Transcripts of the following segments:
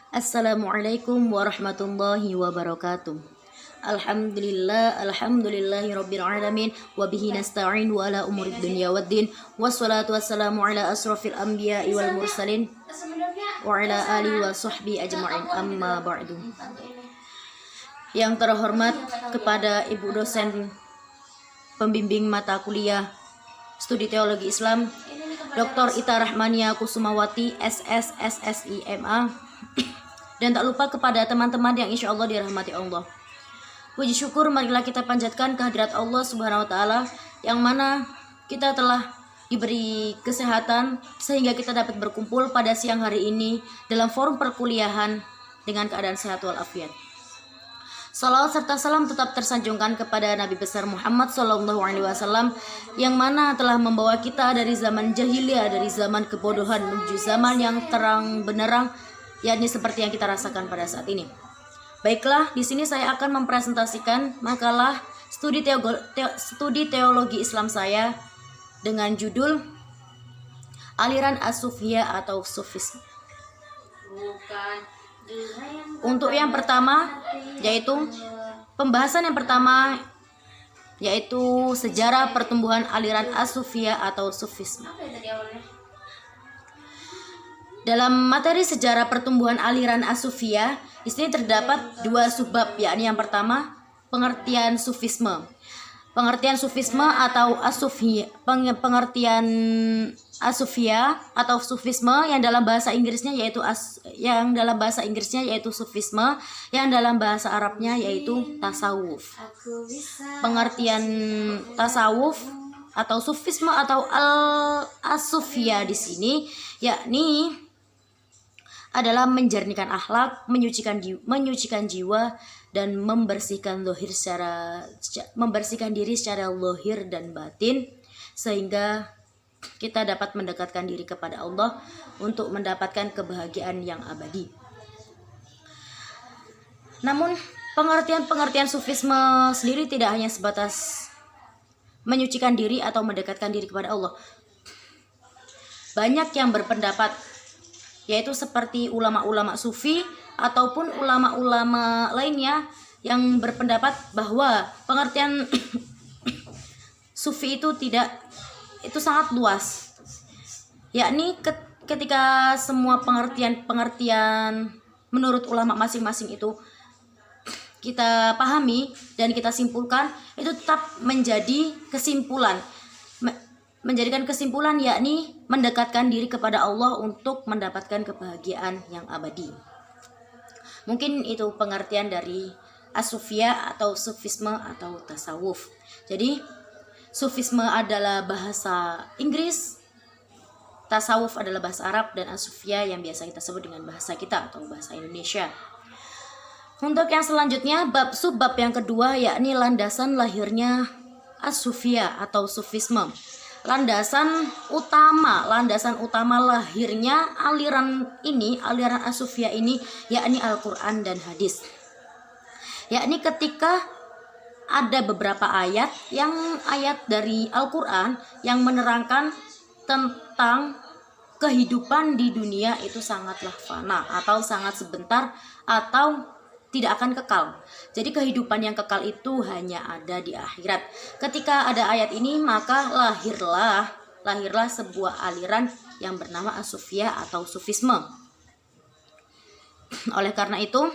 Assalamualaikum warahmatullahi wabarakatuh. Alhamdulillahi rabbil alamin wa bihi nasta'in wa ala umurid dunya waddin wassalatu wassalamu ala asrafil anbiya'i wal mursalin wa ala alihi wa sahbihi ajma'in, amma ba'du. Yang terhormat kepada Ibu dosen pembimbing mata kuliah Studi Teologi Islam Dr. Ita Rahmania Kusumawati SS SSI MA, dan tak lupa kepada teman-teman yang insya Allah dirahmati Allah. Puji syukur marilah kita panjatkan kehadirat Allah Subhanahu wa Ta'ala, yang mana kita telah diberi kesehatan sehingga kita dapat berkumpul pada siang hari ini dalam forum perkuliahan dengan keadaan sehat walafiat. Salawat serta salam tetap tersanjungkan kepada Nabi besar Muhammad SAW, yang mana telah membawa kita dari zaman jahiliyah, dari zaman kebodohan menuju zaman yang terang benderang, yakni seperti yang kita rasakan pada saat ini. Baiklah, di sini saya akan mempresentasikan makalah studi teologi Islam saya dengan judul Aliran As-Sufiyah atau Sufisme. Untuk yang pertama, yaitu pembahasan yang pertama, yaitu sejarah pertumbuhan aliran As-Sufiyah atau Sufisme. Dalam materi sejarah pertumbuhan aliran As-Sufiyah, di sini terdapat dua subbab, yakni yang pertama pengertian Sufisme. Pengertian Sufisme atau As-Sufiyah, pengertian As-Sufiyah atau Sufisme yang dalam bahasa Inggrisnya yaitu Sufisme, yang dalam bahasa Arabnya yaitu tasawuf. Pengertian tasawuf atau Sufisme atau As-Sufiyah di sini yakni adalah menjernihkan akhlak, menyucikan jiwa, dan membersihkan diri secara zahir dan batin, sehingga kita dapat mendekatkan diri kepada Allah untuk mendapatkan kebahagiaan yang abadi. Namun pengertian Sufisme sendiri tidak hanya sebatas menyucikan diri atau mendekatkan diri kepada Allah. Banyak yang berpendapat, yaitu seperti ulama-ulama sufi ataupun ulama-ulama lainnya yang berpendapat bahwa pengertian sufi itu sangat luas, yakni ketika semua pengertian menurut ulama masing-masing itu kita pahami dan kita simpulkan, itu tetap menjadikan kesimpulan yakni mendekatkan diri kepada Allah untuk mendapatkan kebahagiaan yang abadi. Mungkin itu pengertian dari As-Sufiyah atau Sufisme atau tasawuf. Jadi Sufisme adalah bahasa Inggris, tasawuf adalah bahasa Arab, dan As-Sufiyah yang biasa kita sebut dengan bahasa kita atau bahasa Indonesia. Untuk yang selanjutnya, subbab yang kedua yakni landasan lahirnya As-Sufiyah atau Sufisme. Landasan utama lahirnya aliran As-Sufiyah ini yakni Al-Quran dan hadis. Yakni ketika ada beberapa ayat dari Al-Quran yang menerangkan tentang kehidupan di dunia itu sangatlah fana atau sangat sebentar atau tidak akan kekal. Jadi kehidupan yang kekal itu hanya ada di akhirat. Ketika ada ayat ini, maka lahirlah sebuah aliran yang bernama As-Sufiyah atau Sufisme. Oleh karena itu,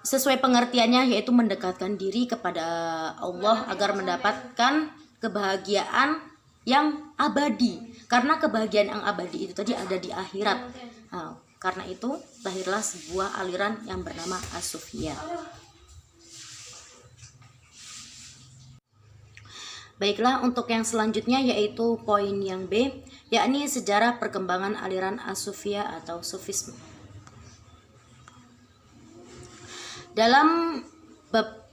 sesuai pengertiannya yaitu mendekatkan diri kepada Allah agar mendapatkan kebahagiaan yang abadi. Karena kebahagiaan yang abadi itu tadi ada di akhirat. Karena itu lahirlah sebuah aliran yang bernama As-Sufiyah. Baiklah, untuk yang selanjutnya yaitu poin yang B, yakni sejarah perkembangan aliran As-Sufiyah atau Sufisme. Dalam bab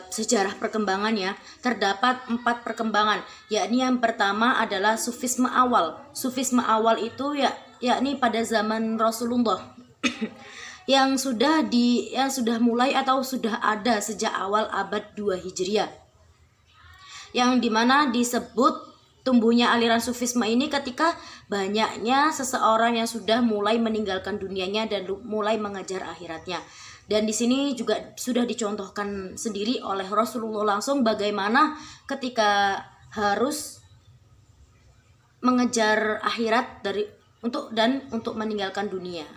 sejarah perkembangannya terdapat 4 perkembangan, yakni yang pertama adalah Sufisme awal. Sufisme awal itu yakni pada zaman Rasulullah yang sudah mulai atau sudah ada sejak awal abad 2 Hijriah, yang dimana disebut tumbuhnya aliran sufisme ini ketika banyaknya seseorang yang sudah mulai meninggalkan dunianya dan mulai mengejar akhiratnya. Dan di sini juga sudah dicontohkan sendiri oleh Rasulullah langsung bagaimana ketika harus mengejar akhirat untuk meninggalkan dunia.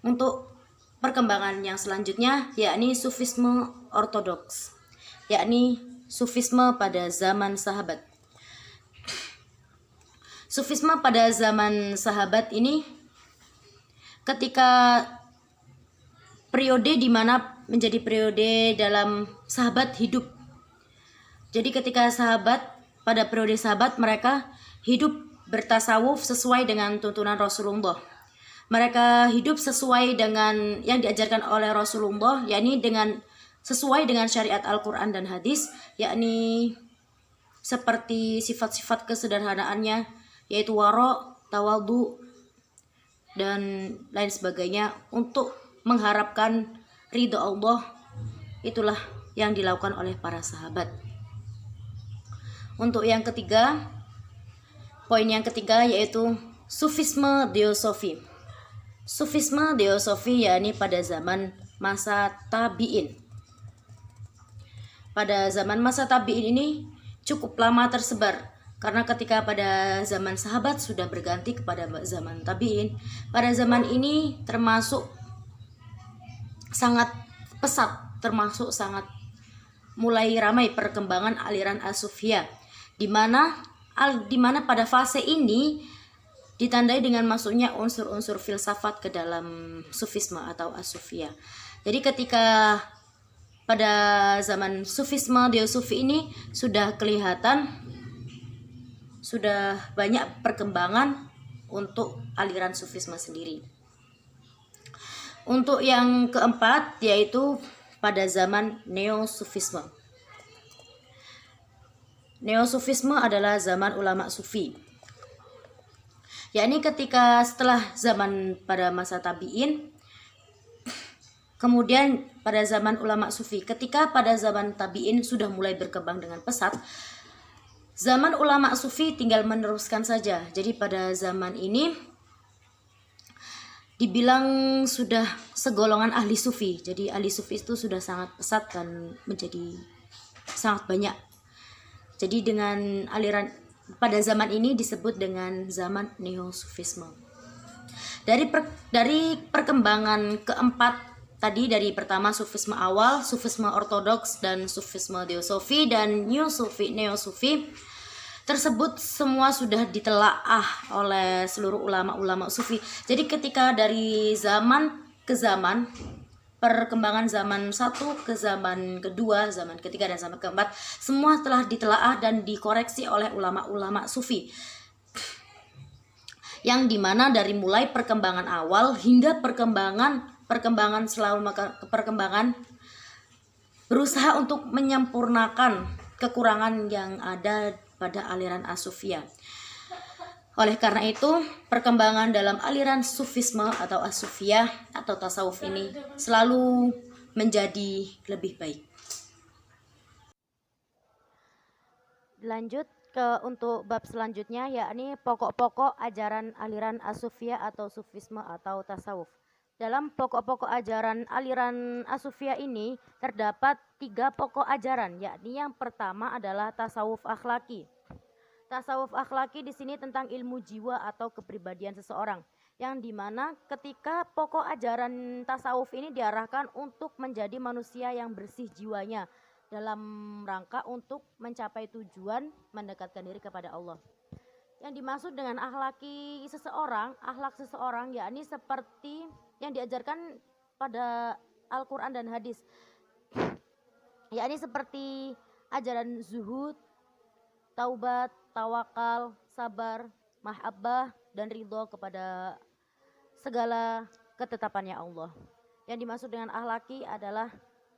Untuk perkembangan yang selanjutnya yakni sufisme ortodoks, yakni sufisme pada zaman sahabat. Sufisme pada zaman sahabat ini ketika periode di mana menjadi periode dalam sahabat hidup. Jadi ketika pada periode sahabat mereka hidup bertasawuf sesuai dengan tuntunan Rasulullah. Mereka hidup sesuai dengan yang diajarkan oleh Rasulullah, yakni sesuai dengan syariat Al-Quran dan hadis, yakni seperti sifat-sifat kesederhanaannya, yaitu waro, tawadhu, dan lain sebagainya untuk mengharapkan ridho Allah. Itulah yang dilakukan oleh para sahabat. Untuk yang ketiga, poin yang ketiga yaitu sufisme teosofi. Sufisme teosofi yakni pada zaman masa tabi'in. Pada zaman masa tabi'in ini cukup lama tersebar, karena ketika pada zaman sahabat sudah berganti kepada zaman tabi'in. Pada zaman ini termasuk sangat pesat, termasuk sangat mulai ramai perkembangan aliran as-sufiyah, di mana pada fase ini ditandai dengan masuknya unsur-unsur filsafat ke dalam sufisme atau as-sufiyah. Jadi ketika pada zaman sufisme teosofi ini sudah kelihatan sudah banyak perkembangan untuk aliran sufisme sendiri. Untuk yang keempat yaitu pada zaman neosufisme. Neosufisme adalah zaman ulama sufi, yakni ketika setelah zaman pada masa tabi'in, kemudian pada zaman ulama sufi. Ketika pada zaman tabi'in sudah mulai berkembang dengan pesat, zaman ulama sufi tinggal meneruskan saja. Jadi pada zaman ini dibilang sudah segolongan ahli sufi. Jadi ahli sufi itu sudah sangat pesat dan menjadi sangat banyak. Jadi dengan aliran pada zaman ini disebut dengan zaman neosufisme. Dari perkembangan keempat tadi, dari pertama sufisme awal, sufisme ortodoks, dan sufisme teosofi, dan neosufi tersebut semua sudah ditelaah oleh seluruh ulama-ulama sufi. Jadi ketika dari zaman ke zaman, perkembangan zaman satu ke zaman kedua, zaman ketiga, dan zaman keempat, semua telah ditelaah dan dikoreksi oleh ulama-ulama sufi, yang dimana dari mulai perkembangan awal hingga perkembangan selalu perkembangan berusaha untuk menyempurnakan kekurangan yang ada pada aliran as-sufiyah. Oleh karena itu, perkembangan dalam aliran sufisme atau as-sufiyah atau tasawuf ini selalu menjadi lebih baik. Lanjut untuk bab selanjutnya, yakni pokok-pokok ajaran aliran as-sufiyah atau sufisme atau tasawuf. Dalam pokok-pokok ajaran aliran as-sufiyah ini terdapat 3 pokok ajaran, yakni yang pertama adalah tasawuf akhlaki. Tasawuf akhlaki di sini tentang ilmu jiwa atau kepribadian seseorang, yang dimana ketika pokok ajaran tasawuf ini diarahkan untuk menjadi manusia yang bersih jiwanya dalam rangka untuk mencapai tujuan mendekatkan diri kepada Allah. Yang dimaksud dengan akhlak seseorang yakni seperti yang diajarkan pada Al-Quran dan hadis, yakni seperti ajaran zuhud, taubat, tawakal, sabar, mahabbah, dan ridho kepada segala ketetapannya Allah. Yang dimaksud dengan akhlaki adalah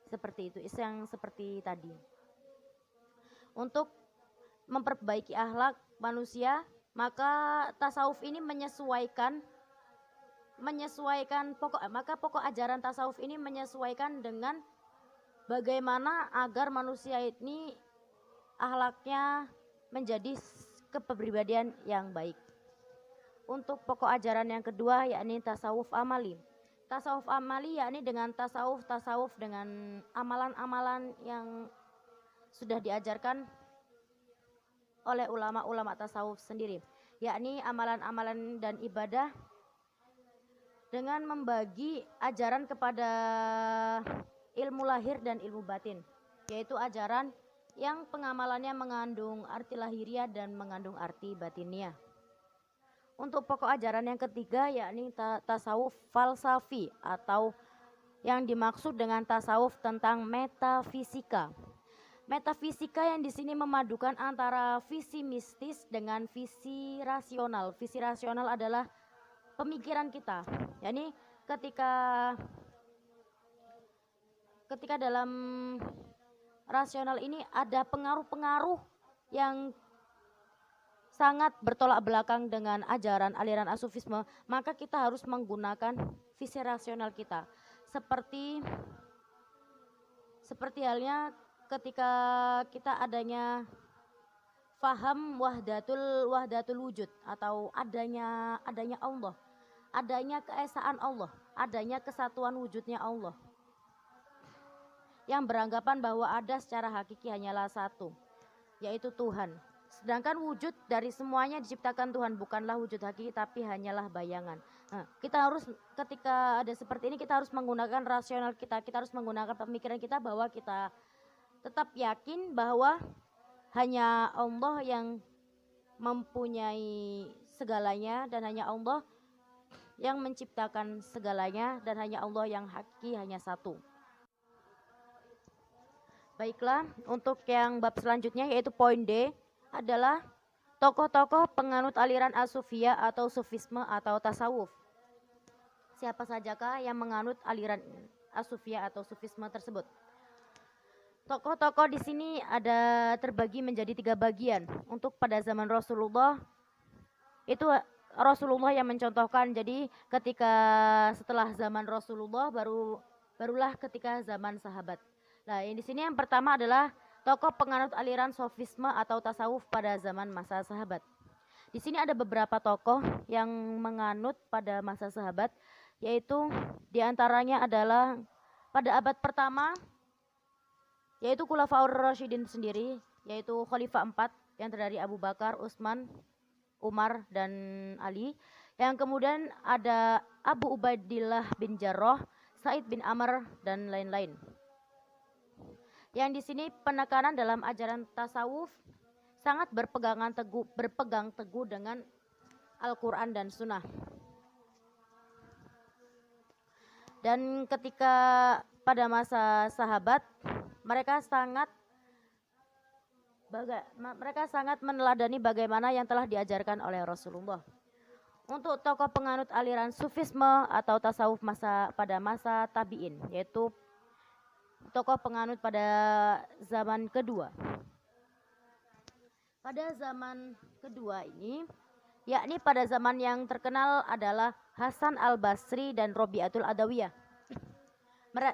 seperti itu, yang seperti tadi. Untuk memperbaiki akhlak manusia, maka tasawuf ini menyesuaikan pokok ajaran tasawuf ini menyesuaikan dengan bagaimana agar manusia ini akhlaknya menjadi kepribadian yang baik. Untuk pokok ajaran yang kedua yakni tasawuf amali. Tasawuf amali yakni dengan tasawuf dengan amalan-amalan yang sudah diajarkan oleh ulama-ulama tasawuf sendiri, yakni amalan-amalan dan ibadah dengan membagi ajaran kepada ilmu lahir dan ilmu batin, yaitu ajaran yang pengamalannya mengandung arti lahiriah dan mengandung arti batiniah. Untuk pokok ajaran yang ketiga yakni tasawuf falsafi atau yang dimaksud dengan tasawuf tentang metafisika. Metafisika yang di sini memadukan antara visi mistis dengan visi rasional. Visi rasional adalah pemikiran kita, yakni ketika dalam rasional ini ada pengaruh-pengaruh yang sangat bertolak belakang dengan ajaran aliran asufisme, maka kita harus menggunakan visi rasional kita. Seperti halnya ketika kita adanya faham wahdatul wujud atau adanya Allah, adanya keesaan Allah, adanya kesatuan wujudnya Allah, yang beranggapan bahwa ada secara hakiki hanyalah satu, yaitu Tuhan. Sedangkan wujud dari semuanya diciptakan Tuhan, bukanlah wujud hakiki tapi hanyalah bayangan. Nah, kita harus ketika ada seperti ini kita harus menggunakan rasional kita harus menggunakan pemikiran kita bahwa kita tetap yakin bahwa hanya Allah yang mempunyai segalanya dan hanya Allah yang menciptakan segalanya dan hanya Allah yang hakiki hanya satu. Baiklah, untuk yang bab selanjutnya yaitu poin D adalah tokoh-tokoh penganut aliran asufiyah atau sufisme atau tasawuf. Siapa sajakah yang menganut aliran asufiyah atau sufisme tersebut? Tokoh-tokoh di sini ada terbagi menjadi 3 bagian. Untuk pada zaman Rasulullah itu Rasulullah yang mencontohkan. Jadi ketika setelah zaman Rasulullah barulah ketika zaman sahabat. Nah, di sini yang pertama adalah tokoh penganut aliran sofisme atau tasawuf pada zaman masa sahabat. Di sini ada beberapa tokoh yang menganut pada masa sahabat, yaitu diantaranya adalah pada abad pertama, yaitu Khulafaur Rasyidin sendiri, yaitu Khalifah 4 yang terdiri Abu Bakar, Utsman, Umar, dan Ali. Yang kemudian ada Abu Ubaidillah bin Jarrah, Said bin Amr, dan lain-lain. Yang di sini penekanan dalam ajaran tasawuf sangat berpegang teguh dengan Al-Quran dan Sunnah. Dan ketika pada masa sahabat mereka sangat meneladani bagaimana yang telah diajarkan oleh Rasulullah. Untuk tokoh penganut aliran sufisme atau tasawuf pada masa tabi'in, yaitu tokoh penganut pada zaman kedua. Pada zaman kedua ini, yakni pada zaman yang terkenal adalah Hasan al-Basri dan Robi'atul Adawiyah.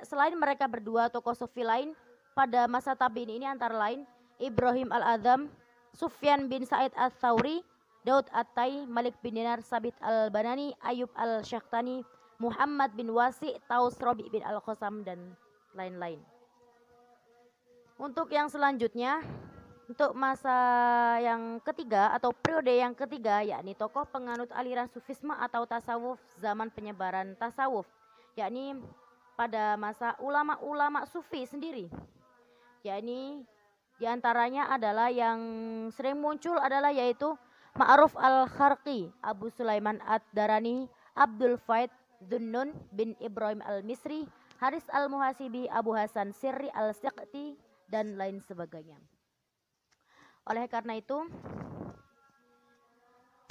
Selain mereka berdua, tokoh sufi lain pada masa tabi'in ini antara lain Ibrahim al-Adham, Sufyan bin Sa'id al-Thawri, Daud at-Tai, Malik bin Dinar, Sabit al-Banani, Ayub al-Syaktani, Muhammad bin Wasi, Taus Robi bin al-Khosam, dan lain-lain. Untuk yang selanjutnya, untuk masa yang ketiga atau periode yang ketiga, yakni tokoh penganut aliran sufisme atau tasawuf zaman penyebaran tasawuf, yakni pada masa ulama-ulama sufi sendiri, yakni diantaranya adalah yang sering muncul adalah yaitu Ma'ruf al-Kharqi, Abu Sulaiman ad-Darani, Abdul Faid Dhunnun bin Ibrahim al-Misri, Haris al-Muhasibi, Abu Hasan Sirri al-Siqti, dan lain sebagainya. Oleh karena itu,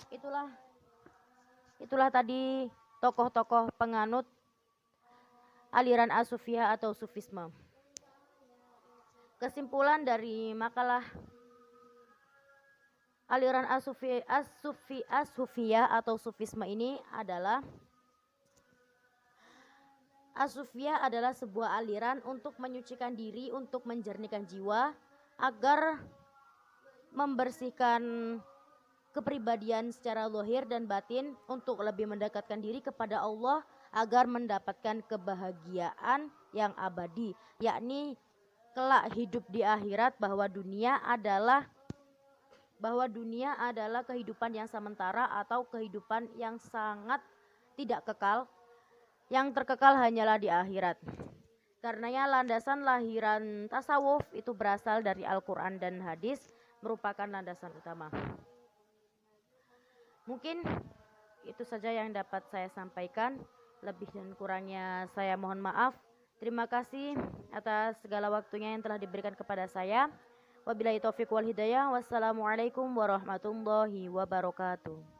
itulah tadi tokoh-tokoh penganut aliran asufiyah atau sufisme. Kesimpulan dari makalah aliran asufiyah atau sufisme ini adalah asufiyah adalah sebuah aliran untuk menyucikan diri, untuk menjernihkan jiwa agar membersihkan kepribadian secara zahir dan batin untuk lebih mendekatkan diri kepada Allah agar mendapatkan kebahagiaan yang abadi, yakni kelak hidup di akhirat, bahwa dunia adalah kehidupan yang sementara atau kehidupan yang sangat tidak kekal. Yang terkekal hanyalah di akhirat. Karenanya landasan lahiran tasawuf itu berasal dari Al-Quran dan hadis, merupakan landasan utama. Mungkin itu saja yang dapat saya sampaikan. Lebih dan kurangnya saya mohon maaf. Terima kasih atas segala waktunya yang telah diberikan kepada saya. Wabillahi taufiq wal hidayah. Wassalamualaikum warahmatullahi wabarakatuh.